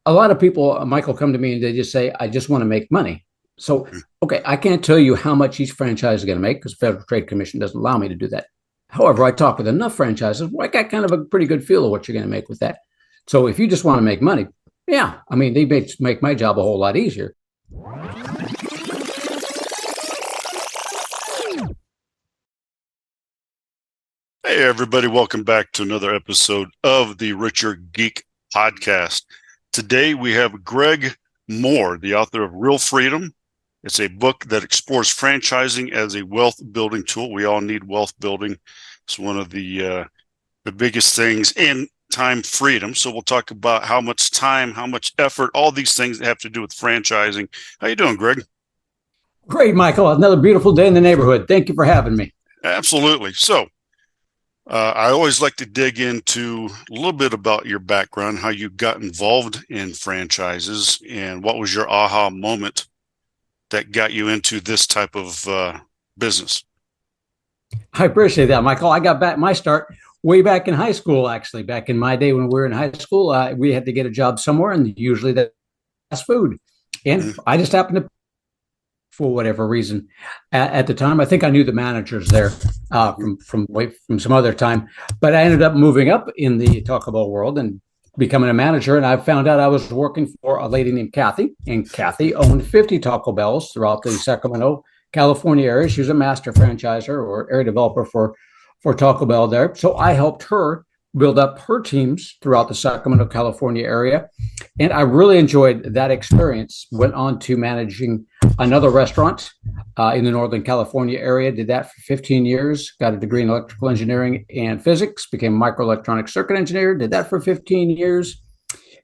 a lot of people, Michael, come to me and they just say, I just want to make money. So, okay, I can't tell you how much each franchise is going to make because Federal Trade Commission doesn't allow me to do that. However, I talk with enough franchises where I got kind of a pretty good feel of what you're going to make with that. So if you just want to make money, yeah, I mean, they make my job a whole lot easier. Hey, everybody. Welcome back to another episode of the Richer Geek Podcast. Today, we have Greg Mohr, the author of Real Freedom. It's a book that explores franchising as a wealth building tool. We all need wealth building. It's one of the biggest things in time freedom. So we'll talk about how much time, how much effort, all these things that have to do with franchising. How you doing, Greg? Great, Michael. Another beautiful day in the neighborhood. Thank you for having me. Absolutely. So I always like to dig into a little bit about your background, how you got involved in franchises, and what was your aha moment that got you into this type of business. I appreciate that, Michael. I got my start way back in high school, actually. Back in my day when we were in high school, we had to get a job somewhere, and usually that's fast food. And I just happened to, for whatever reason, at the time, I think I knew the managers there from some other time. But I ended up moving up in the Taco Bell world and becoming a manager, and I found out I was working for a lady named Kathy, and Kathy owned 50 Taco Bells throughout the Sacramento, California area. She was a master franchisor or area developer for Taco Bell there. So I helped her build up her teams throughout the Sacramento, California area, and I really enjoyed that experience. Went on to managing another restaurant in the Northern California area, did that for 15 years, got a degree in electrical engineering and physics, became a microelectronic circuit engineer, did that for 15 years,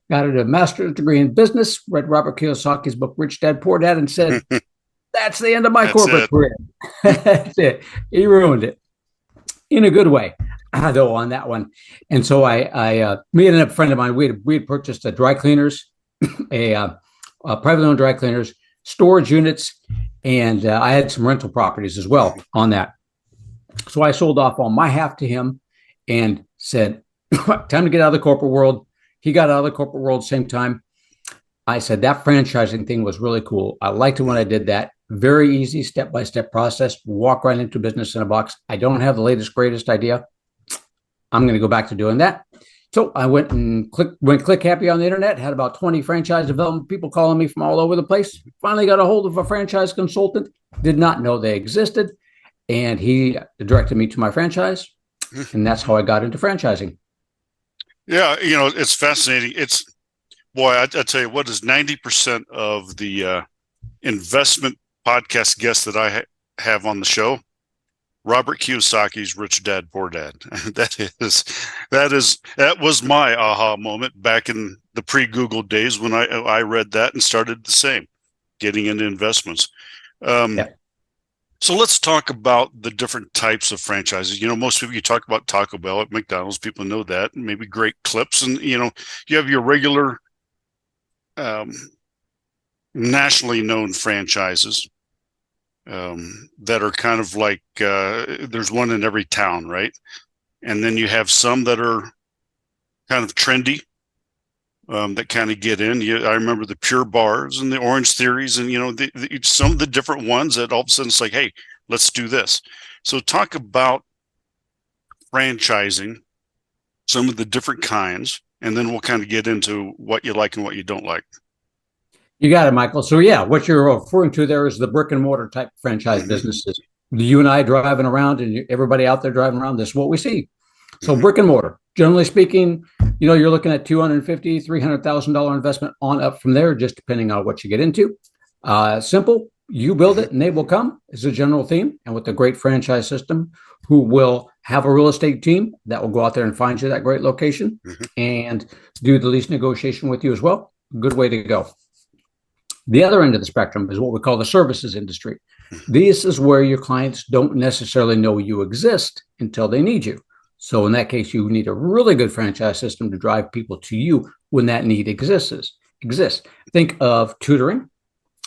got a master's degree in business, read Robert Kiyosaki's book, Rich Dad, Poor Dad, and said, that's the end of my corporate career. That's it. He ruined it in a good way, though, on that one. And so me and a friend of mine, we had purchased a dry cleaners, a privately owned dry cleaners, storage units, and I had some rental properties as well on that. So I sold off all my half to him and said, time to get out of the corporate world. He got out of the corporate world same time. I said, that franchising thing was really cool. I liked it when I did that. Very easy step-by-step process. Walk right into business in a box. I don't have the latest, greatest idea. I'm going to go back to doing that. So I went click happy on the internet, had about 20 franchise development people calling me from all over the place. Finally got a hold of a franchise consultant, did not know they existed. And he directed me to my franchise. And that's how I got into franchising. Yeah, it's fascinating. I tell you what, is 90% of the investment podcast guests that I have on the show, Robert Kiyosaki's Rich Dad, Poor Dad. That was my aha moment back in the pre-Google days when I read that and started the same, getting into investments. So let's talk about the different types of franchises. Most people, you talk about Taco Bell at McDonald's, people know that, maybe Great Clips, and you have your regular nationally known franchises that are kind of like there's one in every town, right? And then you have some that are kind of trendy that kind of get in. I remember the Pure Bars and the Orange Theories, and some of the different ones that all of a sudden it's like, hey, let's do this. So talk about franchising, some of the different kinds, and then we'll kind of get into what you like and what you don't like. You got it, Michael. So yeah, what you're referring to there is the brick and mortar type franchise businesses. You and I driving around and everybody out there driving around, this is what we see. So brick and mortar, generally speaking, you're looking at $250,000, $300,000 investment on up from there, just depending on what you get into. Simple, you build it and they will come is a general theme. And with a great franchise system, who will have a real estate team that will go out there and find you that great location and do the lease negotiation with you as well. Good way to go. The other end of the spectrum is what we call the services industry. This is where your clients don't necessarily know you exist until they need you. So in that case, you need a really good franchise system to drive people to you when that need exists. Think of tutoring,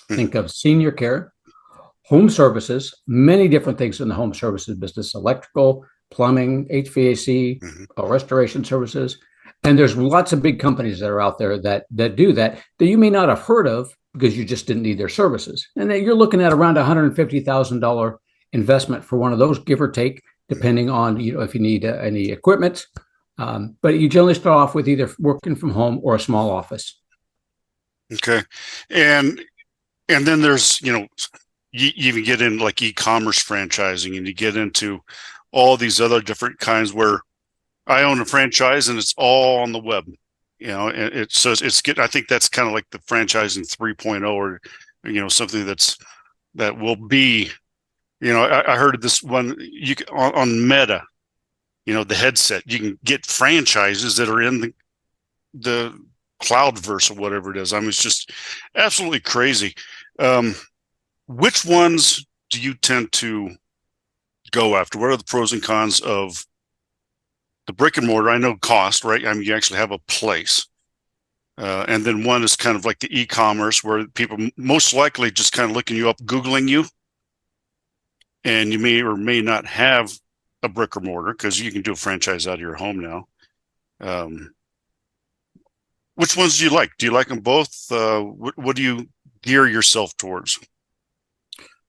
think of senior care, home services, many different things in the home services business, electrical, plumbing, HVAC, restoration services. And there's lots of big companies that are out there that do that you may not have heard of because you just didn't need their services. And then you're looking at around $150,000 investment for one of those, give or take, depending on if you need any equipment. But you generally start off with either working from home or a small office. Okay, and then there's you even get in like e-commerce franchising, and you get into all these other different kinds where I own a franchise and it's all on the web. And I think that's kind of like the franchising 3.0, or something that will be. I heard of this one on Meta. The headset, you can get franchises that are in the Cloudverse or whatever it is. I mean, it's just absolutely crazy. Which ones do you tend to go after? What are the pros and cons of the brick and mortar? I know cost, right? I mean, you actually have a place. And then one is kind of like the e-commerce, where people most likely just kind of looking you up, Googling you, and you may or may not have a brick or mortar because you can do a franchise out of your home now. Which ones do you like? Do you like them both? What do you gear yourself towards?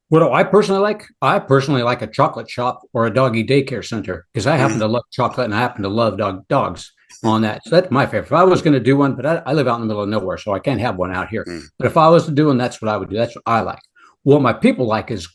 What do I personally like? I personally like a chocolate shop or a doggy daycare center because I happen to love chocolate and I happen to love dogs on that. So that's my favorite. If I was going to do one, but I live out in the middle of nowhere, so I can't have one out here. But if I was to do one, that's what I would do. That's what I like. What my people like is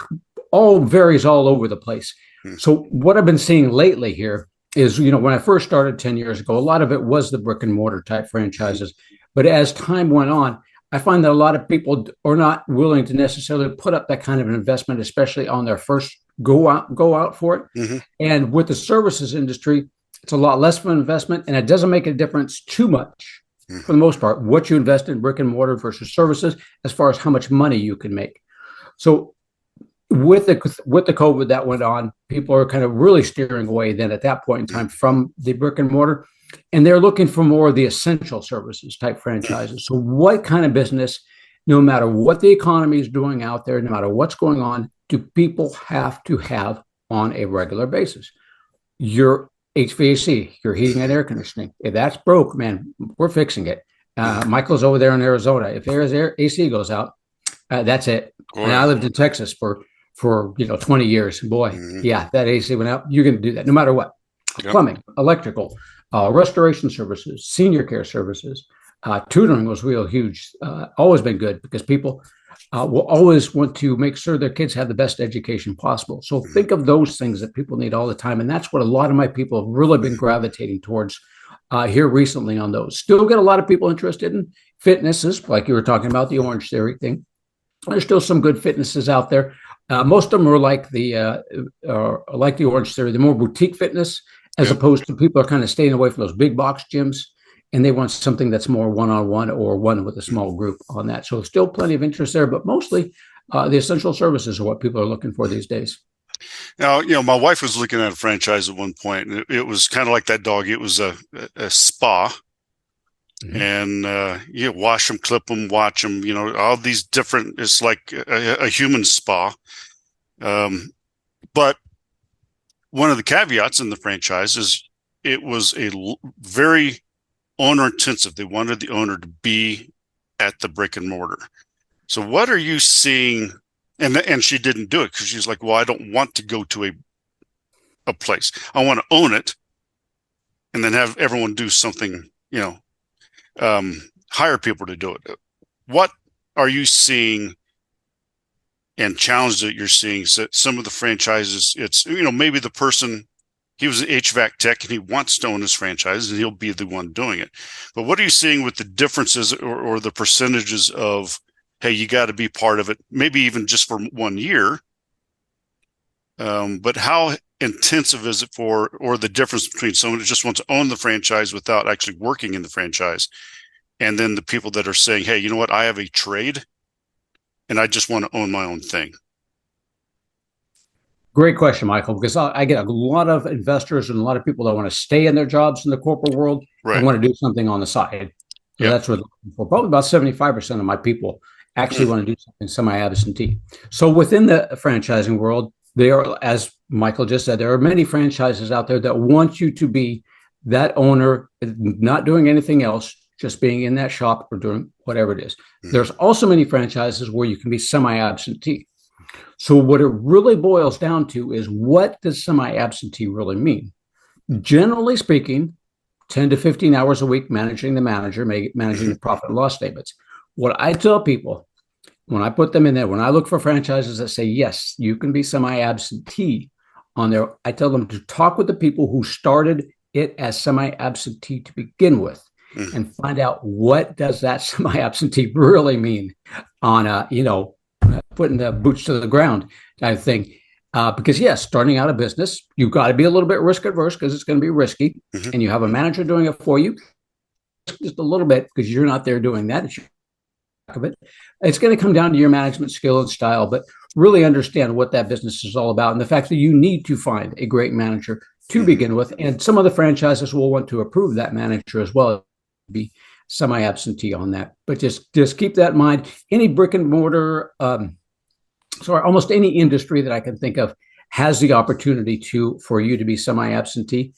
varies all over the place. So what I've been seeing lately here is, when I first started 10 years ago, a lot of it was the brick and mortar type franchises. But as time went on, I find that a lot of people are not willing to necessarily put up that kind of an investment, especially on their first go out for it. And with the services industry, it's a lot less of an investment, and it doesn't make a difference too much for the most part, what you invest in brick and mortar versus services, as far as how much money you can make. So with the COVID that went on, people are kind of really steering away then at that point in time from the brick and mortar, and they're looking for more of the essential services type franchises. So what kind of business, no matter what the economy is doing out there, no matter what's going on, do people have to have on a regular basis? Your HVAC, your heating and air conditioning. If that's broke, man, we're fixing it. Michael's over there in Arizona. If there's AC goes out, that's it. And I lived in Texas for 20 years. Boy, yeah, that AC went out. You're going to do that no matter what. Yep. Plumbing, electrical, restoration services, senior care services, tutoring was real huge. Always been good because people will always want to make sure their kids have the best education possible. So think of those things that people need all the time. And that's what a lot of my people have really been gravitating towards here recently on those. Still get a lot of people interested in fitnesses, like you were talking about, the Orange Theory thing. There's still some good fitnesses out there. Most of them are like the Orange Theory, the more boutique fitness, as opposed to people are kind of staying away from those big box gyms, and they want something that's more one-on-one or one with a small group on that. So still plenty of interest there, but mostly the essential services are what people are looking for these days. Now, my wife was looking at a franchise at one point, and it was kind of like that dog. It was a spa. And you wash them, clip them, watch them, all these different, it's like a human spa. But one of the caveats in the franchise is it was very owner intensive. They wanted the owner to be at the brick and mortar. So what are you seeing? And she didn't do it because she's like, well, I don't want to go to a place. I want to own it and then have everyone do something, hire people to do it. What are you seeing and challenges that you're seeing? So some of the franchises, it's, maybe the person, he was an HVAC tech and he wants to own his franchise and he'll be the one doing it. But what are you seeing with the differences or the percentages of, hey, you got to be part of it, maybe even just for 1 year. But how intensive is it or the difference between someone who just wants to own the franchise without actually working in the franchise, and then the people that are saying, hey, you know what, I have a trade and I just want to own my own thing? Great question, Michael, because I get a lot of investors and a lot of people that want to stay in their jobs in the corporate world and want to do something on the side. So that's what for probably about 75% of my people actually want to do something semi-absentee. So within the franchising world, there are, as Michael just said, there are many franchises out there that want you to be that owner is not doing anything else, just being in that shop or doing whatever it is. There's also many franchises where you can be semi-absentee. So what it really boils down to is, what does semi-absentee really mean? Generally speaking, 10 to 15 hours a week managing the manager, managing the profit and loss statements. What I tell people when I put them in there, when I look for franchises that say, yes, you can be semi-absentee on there, I tell them to talk with the people who started it as semi-absentee to begin with, and find out, what does that semi-absentee really mean on putting the boots to the ground type of thing. Because yes, starting out a business, you've got to be a little bit risk adverse because it's going to be risky, and you have a manager doing it for you just a little bit because you're not there doing that. It's going to come down to your management skill and style, but really understand what that business is all about, and the fact that you need to find a great manager to begin with. And some of the franchises will want to approve that manager as well, be semi-absentee on that. But just keep that in mind. Any brick and mortar, almost any industry that I can think of has the opportunity for you to be semi-absentee.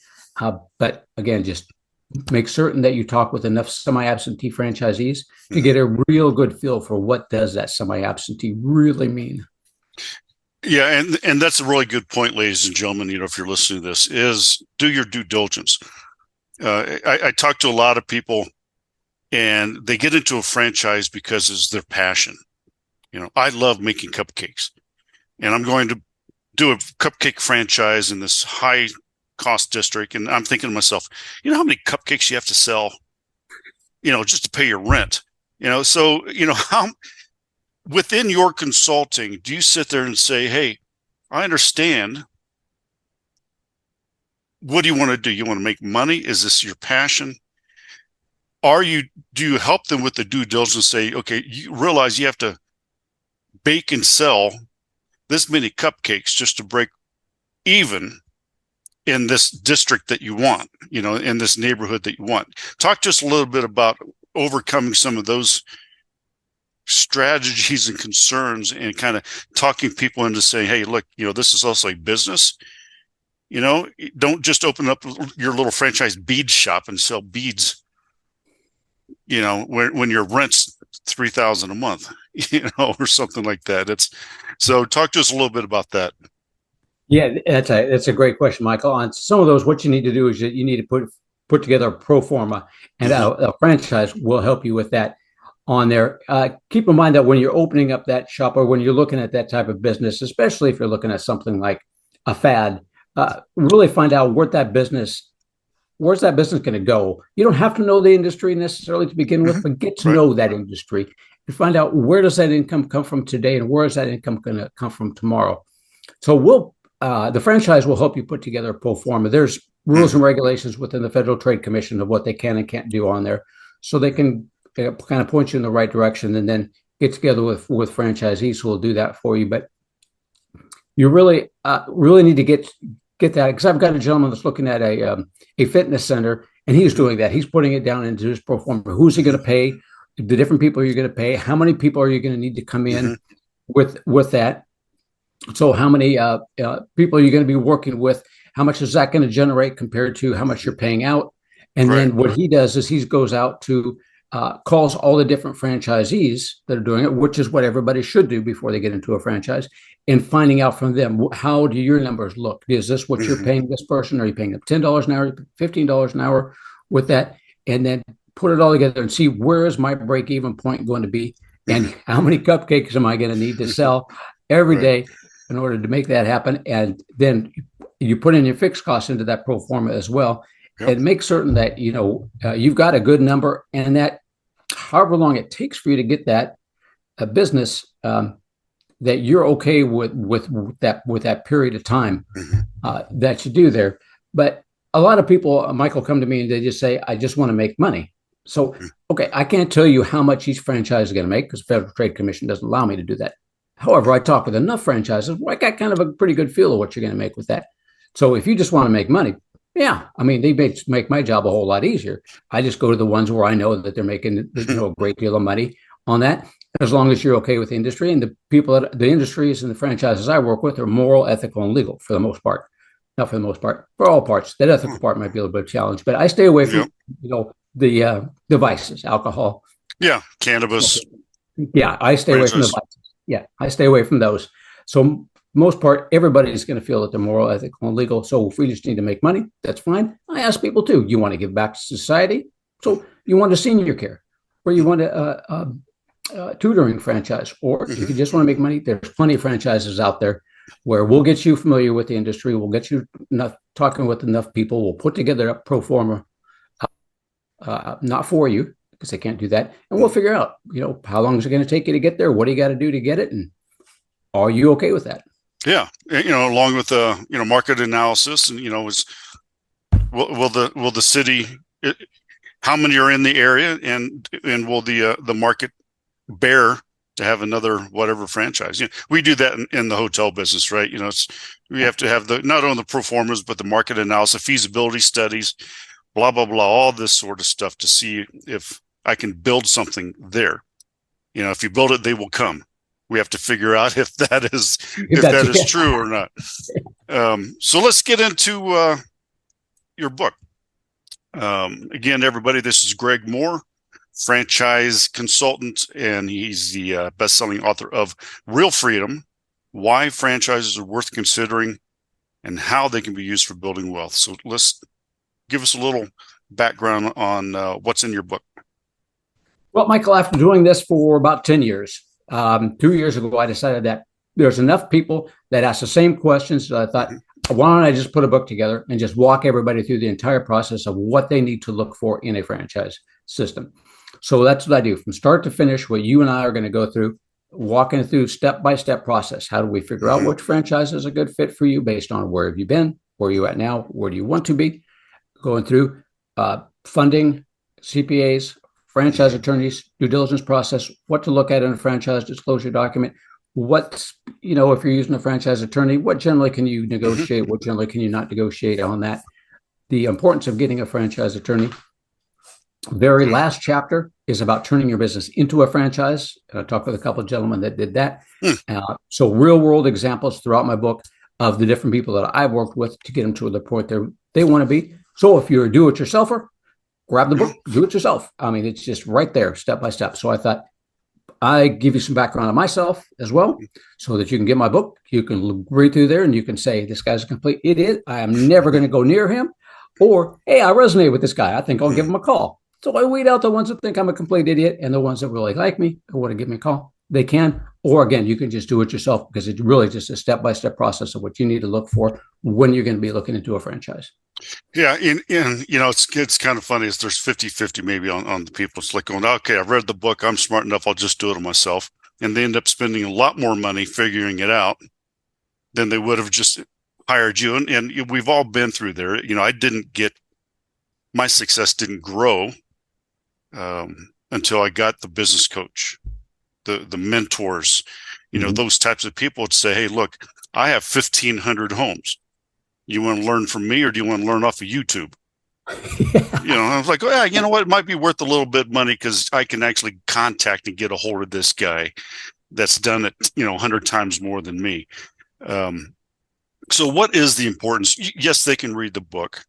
But again, just make certain that you talk with enough semi-absentee franchisees to get a real good feel for, what does that semi-absentee really mean. Yeah, and that's a really good point, ladies and gentlemen. If you're listening to this, is do your due diligence. I talk to a lot of people, and they get into a franchise because it's their passion. I love making cupcakes, and I'm going to do a cupcake franchise in this high cost district. And I'm thinking to myself, how many cupcakes you have to sell, just to pay your rent, so, how within your consulting, do you sit there and say, hey, I understand. What do you want to do? You want to make money? Is this your passion? Do you help them with the due diligence? Say, okay, you realize you have to bake and sell this many cupcakes just to break even in this district that you want, in this neighborhood that you want. Talk to us a little bit about overcoming some of those strategies and concerns, and kind of talking people into saying, hey, look, this is also a business. Don't just open up your little franchise bead shop and sell beads, when your rent's $3,000 a month, or something like that. So talk to us a little bit about that. Yeah, that's a great question, Michael. On some of those, what you need to do is you need to put together a pro forma, and a franchise will help you with that on there. Keep in mind that when you're opening up that shop, or when you're looking at that type of business, especially if you're looking at something like a fad, really find out where's that business going to go. You don't have to know the industry necessarily to begin with, but get to know that industry and find out, where does that income come from today, and where is that income going to come from tomorrow. So the franchise will help you put together a pro forma. There's rules and regulations within the Federal Trade Commission of what they can and can't do on there, so they can kind of point you in the right direction, and then get together with franchisees who will do that for you. But you really need to get that, because I've got a gentleman that's looking at a fitness center, and he's doing that. He's putting it down into his pro forma. Who's he going to pay? The different people you're going to pay. How many people are you going to need to come in with that? So how many people are you going to be working with? How much is that going to generate compared to how much you're paying out? And then what he does is he goes out to calls all the different franchisees that are doing it, which is what everybody should do before they get into a franchise, and finding out from them, how do your numbers look? Is this what you're paying this person? Are you paying them $10 an hour, $15 an hour with that? And then put it all together and see, where is my break-even point going to be, and how many cupcakes am I going to need to sell every day in order to make that happen? And then you put in your fixed costs into that pro forma as well. And make certain that you've got a good number, and that however long it takes for you to get that business, that you're okay with that period of time that you do there. But a lot of people, Michael, come to me and they just say, I just want to make money. So, okay, I can't tell you how much each franchise is going to make, because the Federal Trade Commission doesn't allow me to do that. However, I talk with enough franchises where I got kind of a pretty good feel of what you're going to make with that. So if you just want to make money, yeah, I mean, they make my job a whole lot easier. I just go to the ones where I know that they're making a great deal of money on that, as long as you're okay with the industry. And the people the industries and the franchises I work with are moral, ethical, and legal for the most part. not for the most part, for all parts. That ethical part might be a little bit of a challenge, but I stay away from, the devices, alcohol. Yeah. Cannabis. Yeah, I stay away from the devices. Yeah, I stay away from those. So most part, everybody is going to feel that they're moral, ethical, and legal. So if we just need to make money, that's fine. I ask people too, you want to give back to society? So you want a senior care, or you want a tutoring franchise, or if you just want to make money, there's plenty of franchises out there where we'll get you familiar with the industry. We'll get you talking with enough people. We'll put together a pro forma, not for you, because they can't do that. And we'll figure out, how long is it going to take you to get there? What do you got to do to get it? And are you okay with that? Yeah. Along with market analysis and, will the city, how many are in the area and will the market bear to have another whatever franchise? We do that in the hotel business, right? We have to have not only the pro formas, but the market analysis, feasibility studies, blah, blah, blah, all this sort of stuff to see if I can build something there. If you build it, they will come. We have to figure out if that is true or not. So let's get into your book. Again, everybody, this is Greg Mohr, franchise consultant, and he's the best-selling author of Real Freedom: Why Franchises Are Worth Considering and How They Can Be Used for Building Wealth. So let's give us a little background on what's in your book. Well, Michael, after doing this for about 10 years, 2 years ago, I decided that there's enough people that ask the same questions. So I thought, why don't I just put a book together and just walk everybody through the entire process of what they need to look for in a franchise system. So that's what I do from start to finish, what you and I are going to go through, walking through step-by-step process. How do we figure out which franchise is a good fit for you based on where have you been, where are you at now, where do you want to be, going through funding, CPAs, franchise attorneys, due diligence process, what to look at in a franchise disclosure document, if you're using a franchise attorney, what generally can you negotiate, what generally can you not negotiate on that, the importance of getting a franchise attorney. Very last chapter is about turning your business into a franchise. And I talked with a couple of gentlemen that did that. So real world examples throughout my book of the different people that I've worked with to get them to the point they want to be. So if you're a do-it-yourselfer, grab the book, do it yourself. I mean, it's just right there, step by step. So I thought I give you some background on myself as well, so that you can get my book. You can read through there and you can say, this guy's a complete idiot. I am never going to go near him. Or, hey, I resonate with this guy. I think I'll give him a call. So I weed out the ones that think I'm a complete idiot and the ones that really like me or want to give me a call. They can. Or again, you can just do it yourself because it's really just a step-by-step process of what you need to look for when you're going to be looking into a franchise. Yeah. And it's kind of funny is there's 50-50 maybe on the people. It's like going, okay, I've read the book. I'm smart enough. I'll just do it myself. And they end up spending a lot more money figuring it out than they would have just hired you. And we've all been through there. My success didn't grow until I got the business coach, the mentors, those types of people would say, hey, look, I have 1,500 homes. You want to learn from me or do you want to learn off of YouTube? I was like, oh, yeah, what? It might be worth a little bit of money because I can actually contact and get a hold of this guy that's done it, 100 times more than me. So what is the importance? Yes, they can read the book.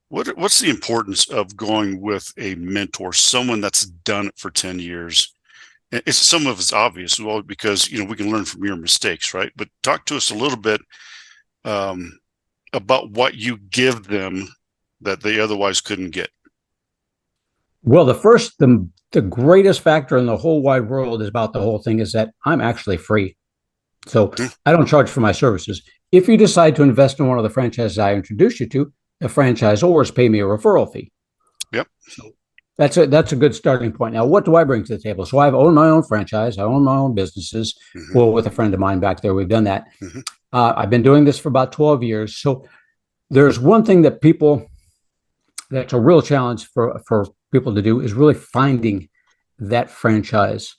What's the importance of going with a mentor, someone that's done it for 10 years? Some of it's obvious, well, because, we can learn from your mistakes, right? But talk to us a little bit about what you give them that they otherwise couldn't get. Well, the greatest factor in the whole wide world is about the whole thing is that I'm actually free. So I don't charge for my services. If you decide to invest in one of the franchises I introduced you to, the franchisors pay me a referral fee. Yep. So that's a good starting point. Now, what do I bring to the table? So I've owned my own franchise. I own my own businesses. Well, with a friend of mine back there, we've done that. I've been doing this for about 12 years. So there's one thing that's a real challenge for people to do is really finding that franchise.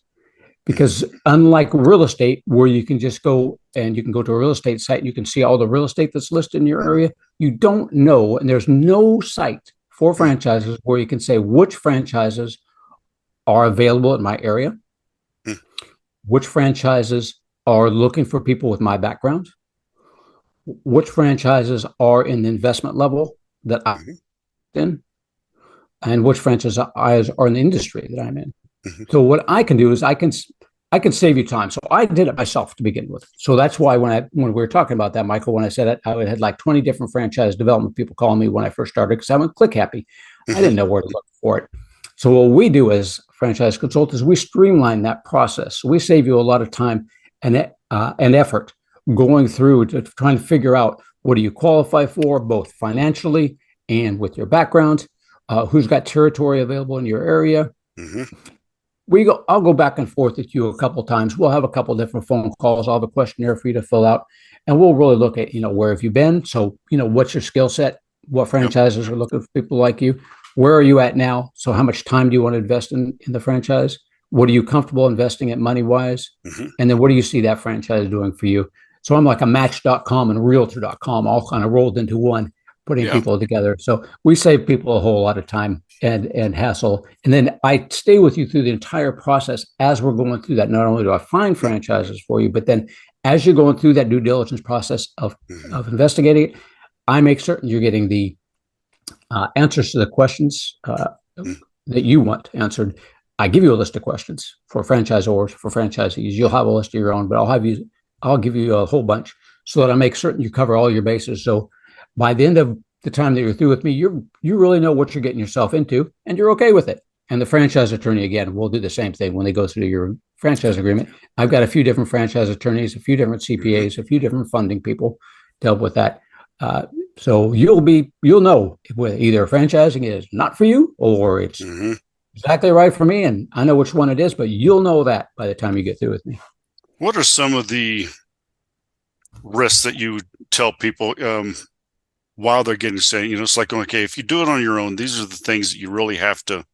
Because unlike real estate, where you can just go and you can go to a real estate site and you can see all the real estate that's listed in your area, you don't know, and there's no site for franchises where you can say which franchises are available in my area, which franchises are looking for people with my background, which franchises are in the investment level that I'm in, and which franchises are in the industry that I'm in. So what I can do is I can save you time. So I did it myself to begin with. So that's why when we were talking about that, Michael, when I said it, I had like 20 different franchise development people calling me when I first started because I went click happy. I didn't know where to look for it. So what we do as franchise consultants, we streamline that process. So we save you a lot of time and effort going through to trying to figure out what do you qualify for, both financially and with your background, who's got territory available in your area. I'll go back and forth with you a couple of times. We'll have a couple of different phone calls. I'll have a questionnaire for you to fill out, and we'll really look at, where have you been? So, what's your skill set? What franchises are looking for people like you? Where are you at now? So how much time do you want to invest in the franchise? What are you comfortable investing at money-wise? And then what do you see that franchise doing for you? So I'm like a Match.com and Realtor.com all kind of rolled into one, putting people together. So we save people a whole lot of time and hassle. And then I stay with you through the entire process as we're going through that. Not only do I find franchises for you, but then as you're going through that due diligence process of investigating it, I make certain you're getting the answers to the questions that you want answered. I give you a list of questions for franchisors, for franchisees. You'll have a list of your own, but I'll give you a whole bunch so that I make certain you cover all your bases. So by the end of the time that you're through with me, you really know what you're getting yourself into, and you're okay with it. And the franchise attorney, again, will do the same thing when they go through your franchise agreement. I've got a few different franchise attorneys, a few different CPAs, a few different funding people to help with that. So you'll know if either franchising is not for you or it's exactly right for me, and I know which one it is, but you'll know that by the time you get through with me. What are some of the risks that you tell people while they're getting saying, it's like, okay, if you do it on your own, these are the things that you really have to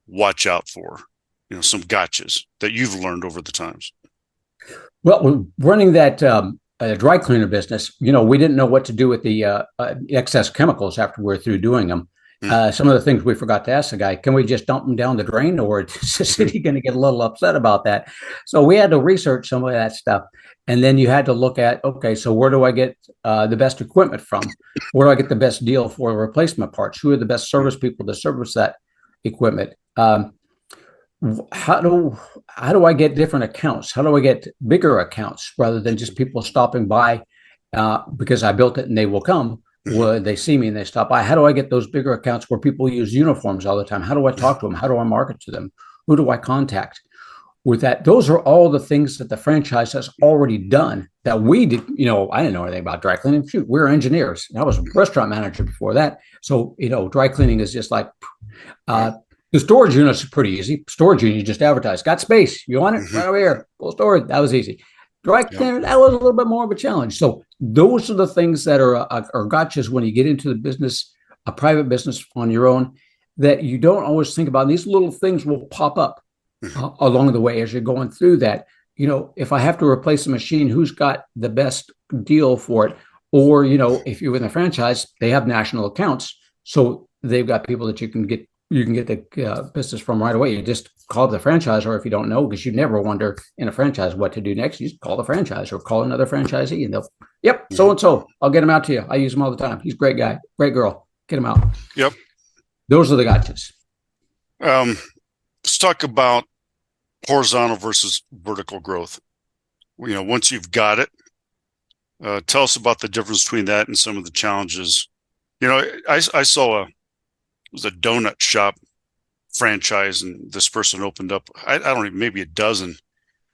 watch out for, some gotchas that you've learned over the times? Well, running that dry cleaner business, we didn't know what to do with the excess chemicals after we're through doing them. Some of the things we forgot to ask the guy, can we just dump them down the drain, or is the city going to get a little upset about that? So we had to research some of that stuff. And then you had to look at, okay, so where do I get the best equipment from? Where do I get the best deal for replacement parts? Who are the best service people to service that equipment? How do I get different accounts? How do I get bigger accounts rather than just people stopping by because I built it and they will come? When they see me and they stop by. How do I get those bigger accounts where people use uniforms all the time? How do I talk to them? How do I market to them? Who do I contact? With that, those are all the things that the franchise has already done that we did. I didn't know anything about dry cleaning. Shoot, we're engineers. I was a restaurant manager before that. So, dry cleaning is just like the storage units are pretty easy. Storage unit, you just advertise. Got space. You want it? Right over here. Full storage. That was easy. Dry cleaner, that was a little bit more of a challenge. So those are the things that are gotchas when you get into the business, a private business on your own, that you don't always think about. And these little things will pop up along the way as you're going through that. If I have to replace a machine, who's got the best deal for it? Or, if you're in a franchise, they have national accounts. So they've got people that you can get the business from right away. You just call the franchisor if you don't know, because you never wonder in a franchise what to do next. You just call the franchise or call another franchisee and they'll, so-and-so, I'll get him out to you. I use him all the time. He's a great guy, great girl. Get him out. Yep. Those are the gotchas. Let's talk about horizontal versus vertical growth. Once you've got it, tell us about the difference between that and some of the challenges. I saw it was a donut shop franchise, and this person opened up, I don't even, maybe a dozen.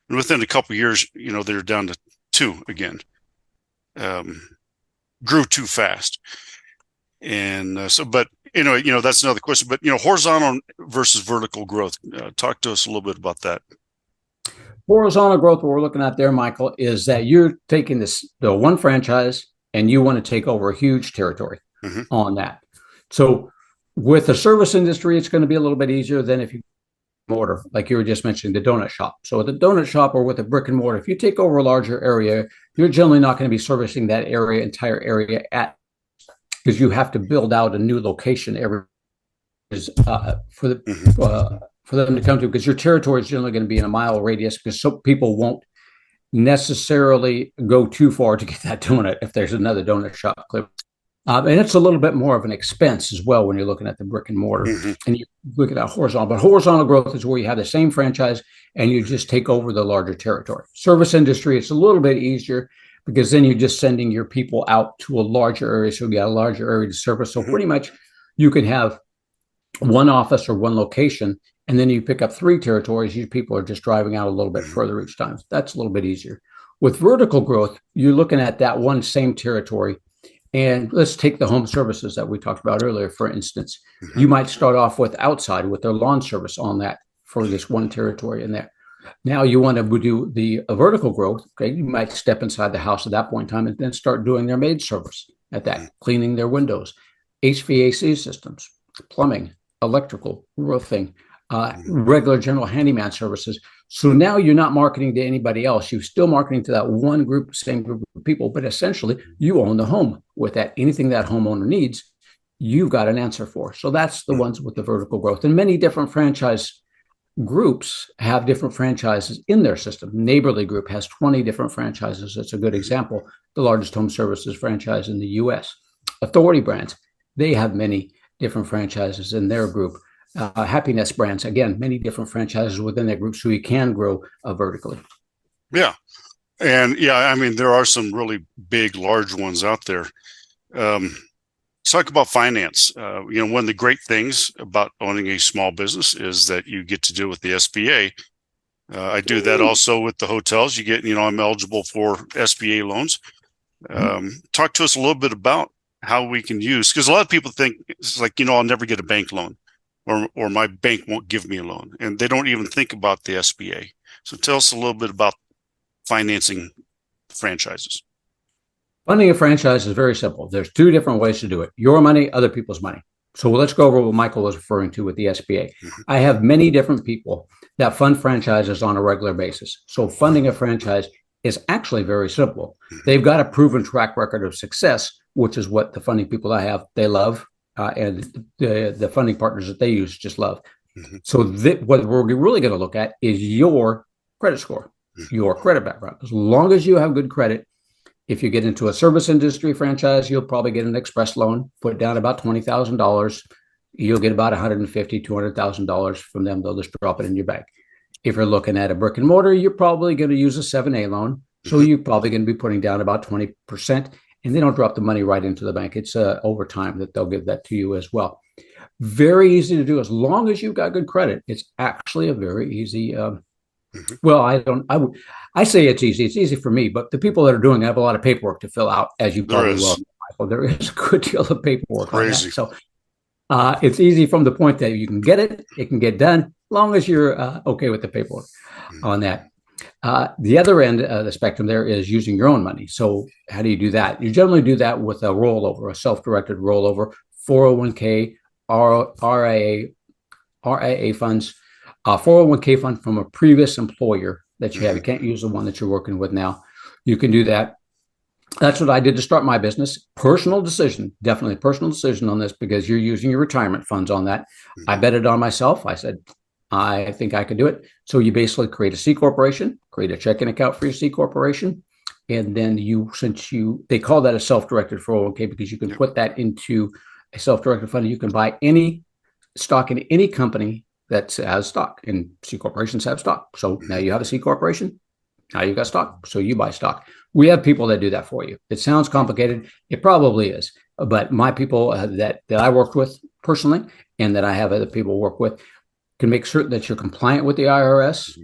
And within a couple of years, they're down to 2 again. Grew too fast. And but that's another question. But, horizontal versus vertical growth. Talk to us a little bit about that. Horizontal growth, what we're looking at there, Michael, is that you're taking the one franchise and you want to take over a huge territory on that. So with the service industry, it's going to be a little bit easier than if you mortar, like you were just mentioning, the donut shop. So with a donut shop or with a brick and mortar, if you take over a larger area, you're generally not going to be servicing that entire area because you have to build out a new location for them to come to, because your territory is generally going to be in a mile radius, because so people won't necessarily go too far to get that donut if there's another donut shop close. And it's a little bit more of an expense as well when you're looking at the brick and mortar and you look at that horizontal. But horizontal growth is where you have the same franchise and you just take over the larger territory. Service industry, it's a little bit easier because then you're just sending your people out to a larger area. So you got a larger area to service. So pretty much you can have one office or one location, and then you pick up 3 territories. You people are just driving out a little bit further each time. That's a little bit easier. With vertical growth, you're looking at that one same territory. And let's take the home services that we talked about earlier, for instance. You might start off with outside with their lawn service on that for this one territory in there. Now you want to do the vertical growth. Okay, you might step inside the house at that point in time and then start doing their maid service at that, cleaning their windows, HVAC systems, plumbing, electrical, roofing, regular general handyman services. So now you're not marketing to anybody else. You're still marketing to that one group, same group of people, but essentially you own the home with that. Anything that homeowner needs, you've got an answer for. So that's the ones with the vertical growth. And many different franchise groups have different franchises in their system. Neighborly Group has 20 different franchises. That's a good example. The largest home services franchise in the U.S. Authority Brands, they have many different franchises in their group. Happiness Brands, again, many different franchises within that group, so you can grow vertically. Yeah. And I mean, there are some really big, large ones out there. Let's talk about finance. One of the great things about owning a small business is that you get to deal with the SBA. I do that also with the hotels. You get, I'm eligible for SBA loans. Talk to us a little bit about how we can use, because a lot of people think it's like, I'll never get a bank loan. Or my bank won't give me a loan, and they don't even think about the SBA. So tell us a little bit about financing franchises. Funding a franchise is very simple. There's 2 different ways to do it: your money, other people's money. So let's go over what Michael was referring to with the SBA. I have many different people that fund franchises on a regular basis. So funding a franchise is actually very simple. They've got a proven track record of success, which is what the funding people I have, they love. And the funding partners that they use just love. So what we're really going to look at is your credit score, your credit background. As long as you have good credit, if you get into a service industry franchise, you'll probably get an express loan, put down about $20,000. You'll get about $150,000, $200,000 from them. They'll just drop it in your bank. If you're looking at a brick and mortar, you're probably going to use a 7A loan. So you're probably going to be putting down about 20%. And they don't drop the money right into the bank. It's over time that they'll give that to you as well. Very easy to do as long as you've got good credit. It's actually a very easy. Well, I say it's easy. It's easy for me, but the people that are doing it have a lot of paperwork to fill out, as you probably will. Michael. There is a good deal of paperwork. Crazy. On that. So it's easy from the point that you can get it. It can get done, as long as you're okay with the paperwork on that. The other end of the spectrum there is using your own money. So how do you do that? You generally do that with a rollover, a self-directed rollover, 401k, RIA funds, 401k fund from a previous employer that you have. You can't use the one that you're working with now. You can do that. That's what I did to start my business. Personal decision, definitely personal decision on this, because you're using your retirement funds on that. I bet it on myself. I said, I think I could do it. So you basically create a C corporation, create a checking account for your C corporation. And then they call that a self-directed 401k because you can put that into a self-directed fund. You can buy any stock in any company that has stock, and C corporations have stock. So now you have a C corporation. Now you've got stock. So you buy stock. We have people that do that for you. It sounds complicated. It probably is. But my people that I worked with personally, and that I have other people work with, can make certain that you're compliant with the IRS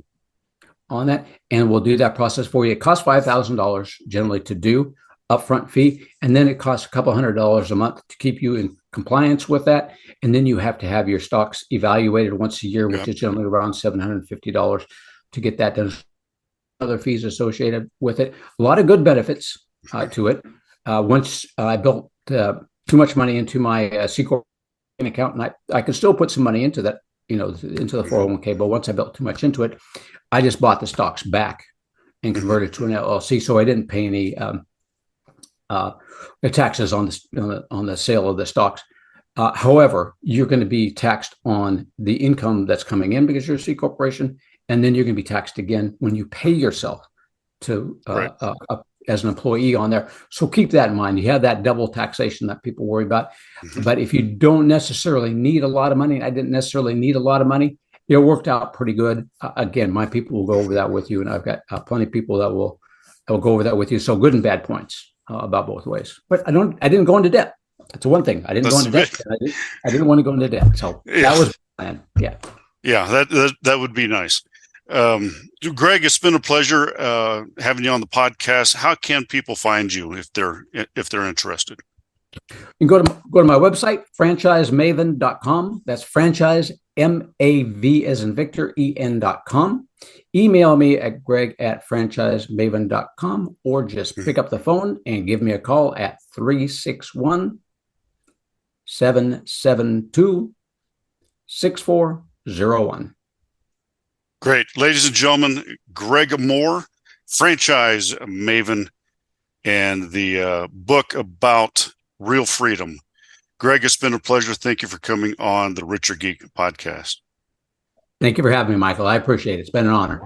on that, and we'll do that process for you. It costs $5,000 generally to do, upfront fee, and then it costs a couple $100 a month to keep you in compliance with that. And then you have to have your stocks evaluated once a year, which is generally around $750 to get that done. Other fees associated with it. A lot of good benefits to it. Once I built too much money into my C Corp account, and I can still put some money into that, into the 401k. But once I built too much into it, I just bought the stocks back and converted to an LLC. So I didn't pay any taxes on the sale of the stocks. However, you're going to be taxed on the income that's coming in because you're a C corporation, and then you're going to be taxed again when you pay yourself to Right. as an employee on there. So keep that in mind. You have that double taxation that people worry about. But if you don't necessarily need a lot of money, I didn't necessarily need a lot of money. It worked out pretty good. Again, my people will go over that with you, and I've got plenty of people that will go over that with you. So good and bad points about both ways. But I didn't go into debt. That's one thing. I didn't go into debt. I didn't want to go into debt. So that was the plan. Yeah. Yeah, that would be nice. Greg, it's been a pleasure having you on the podcast. How can people find you if they're interested? You can go to my website, franchisemaven.com. That's franchise, MAV as in Victor, EN.com. Email me at greg@franchisemaven.com, or just pick up the phone and give me a call at 361-772-6401. Great. Ladies and gentlemen, Greg Mohr, Franchise Maven, and the book about real freedom. Greg, it's been a pleasure. Thank you for coming on the Richer Geek Podcast. Thank you for having me, Michael. I appreciate it. It's been an honor.